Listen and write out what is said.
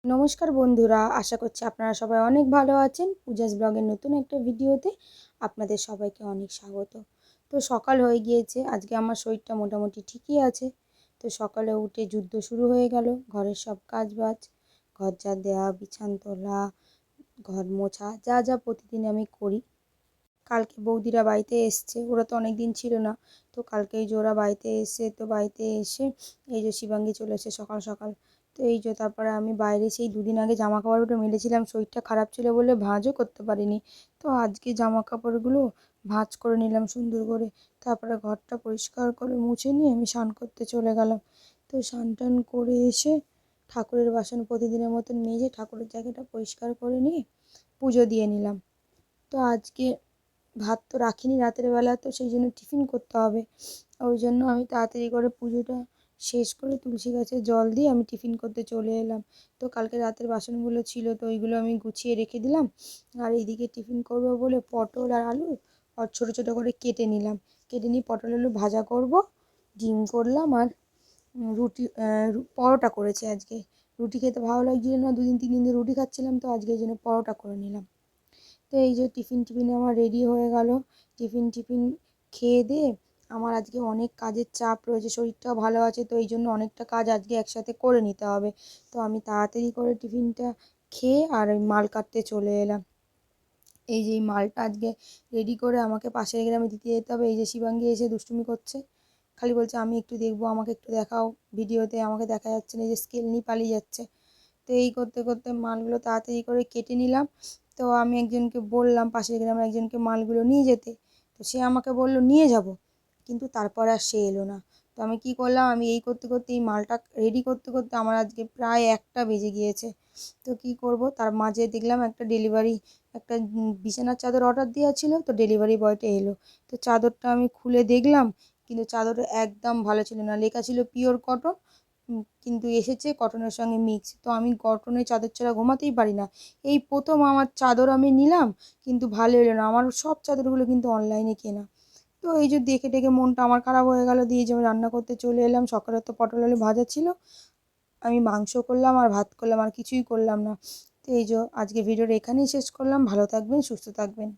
নমস্কার বন্ধুরা, আশা করছি আপনারা সবাই অনেক ভালো আছেন। পূজাস ব্লগের নতুন একটা ভিডিওতে আপনাদের সবাইকে অনেক স্বাগত। তো সকাল হয়ে গিয়েছে, আজকে আমার শরীরটা মোটামুটি ঠিকই আছে। তো সকালে উঠে যুদ্ধ শুরু হয়ে গেল, ঘরের সব কাজবাজ, ঘর ঝাড় দেওয়া, বিছান তোলা, ঘর মোছা, যা যা প্রতিদিন আমি করি। কালকে বৌদিরা বাড়িতে এসছে, ওরা তো অনেক দিন ছিল না। তো কালকে এই যে ওরা বাড়িতে এসে, তো বাড়িতে এসে এই যে শিবাঙ্গী চলে এসে সকাল সকাল। তো এই যে তারপরে আমি বাইরে সেই দুদিন আগে জামা কাপড়গুলো মেলেছিলাম, শরীরটা খারাপ ছিল বলে ভাঁজও করতে পারিনি। তো আজকে জামা কাপড়গুলো ভাঁজ করে নিলাম সুন্দর করে। তারপরে ঘরটা পরিষ্কার করে মুছে নিয়ে আমি স্নান করতে চলে গেলাম। তো স্নান টান করে এসে ঠাকুরের বাসন প্রতিদিনের মতন মেজে ঠাকুরের জায়গাটা পরিষ্কার করে নিয়ে পুজো দিয়ে নিলাম। তো আজকে ভাত তো রাখিনি রাতের বেলা, তো সেই জন্য টিফিন করতে হবে। ওই জন্য আমি তাড়াতাড়ি করে পুজোটা শেষ করে তুলসী গাছে জল দিয়ে আমি টিফিন করতে চলে এলাম। তো কালকে রাতের বাসনগুলো ছিল, তো ওইগুলো আমি গুছিয়ে রেখে দিলাম। আর এইদিকে টিফিন করবো বলে পটল আর আলু আর ছোটো ছোটো করে কেটে নিলাম। কেটে নিয়ে পটল আলু ভাজা করব, ডিম করলাম আর রুটি পরোটা করেছি আজকে। রুটি খেতে ভালো লাগছিল না, দুদিন তিন দিন ধরে রুটি খাচ্ছিলাম, তো আজকে এই জন্য পরোটা করে নিলাম। তো এই যে টিফিন আমার রেডি হয়ে গেল। টিফিন খেয়ে দিয়ে আমার আজকে অনেক কাজের চাপ রয়েছে, শরীরটাও ভালো আছে, তো এই জন্য অনেকটা কাজ আজকে একসাথে করে নিতে হবে। তো আমি তাড়াতাড়ি করে টিফিনটা খেয়ে আর ওই মাল কাটতে চলে এলাম। এই যে এই মালটা আজকে রেডি করে আমাকে পাশের গ্রামে দিতে যেতে হবে। এই যে শিবাঙ্গী এসে দুষ্টুমি করছে, খালি বলছে আমি একটু দেখবো, আমাকে একটু দেখাও, ভিডিওতে আমাকে দেখা যাচ্ছে না, এই যে স্কেল নিয়ে পালিয়ে যাচ্ছে। তো এই করতে করতে মালগুলো তাড়াতাড়ি করে কেটে নিলাম। তো আমি একজনকে বললাম পাশের গ্রামের একজনকে মালগুলো নিয়ে যেতে, তো সে আমাকে বললো নিয়ে যাব, কিন্তু তারপর আর সে এলো না। তো আমি কি করলাম, আমি এই করতে করতে এই মালটা রেডি করতে করতে আমার আজকে প্রায় 1টা বেজে গিয়েছে। তো কি করব, তার মাঝে দেখলাম একটা বিছানার চাদর অর্ডার দেওয়া ছিল, তো ডেলিভারি বয়টা এলো। তো চাদরটা আমি খুলে দেখলাম, কিন্তু চাদরটা একদম ভালো ছিল না, লেখা ছিল পিওর কটন, কিন্তু এসেছে কটনের সঙ্গে মিক্স। তো আমি কটনের চাদর ছাড়া ঘুমাতেই পারি না। এই প্রথম আমার চাদর আমি নিলাম, কিন্তু ভালো এলো না। আমার সব চাদরগুলো কিন্তু অনলাইনে কেনা। তো এই যে দেখে দেখে মনটা আমার খারাপ হয়ে গেল, দিয়ে যে আমি রান্না করতে চলে এলাম। সকালে তো পটল আলু ভাজা ছিল, আমি মাংস করলাম আর ভাত করলাম, আর কিছুই করলাম না। তো এই যে আজকে ভিডিওটা এখানেই শেষ করলাম। ভালো থাকবেন, সুস্থ থাকবেন।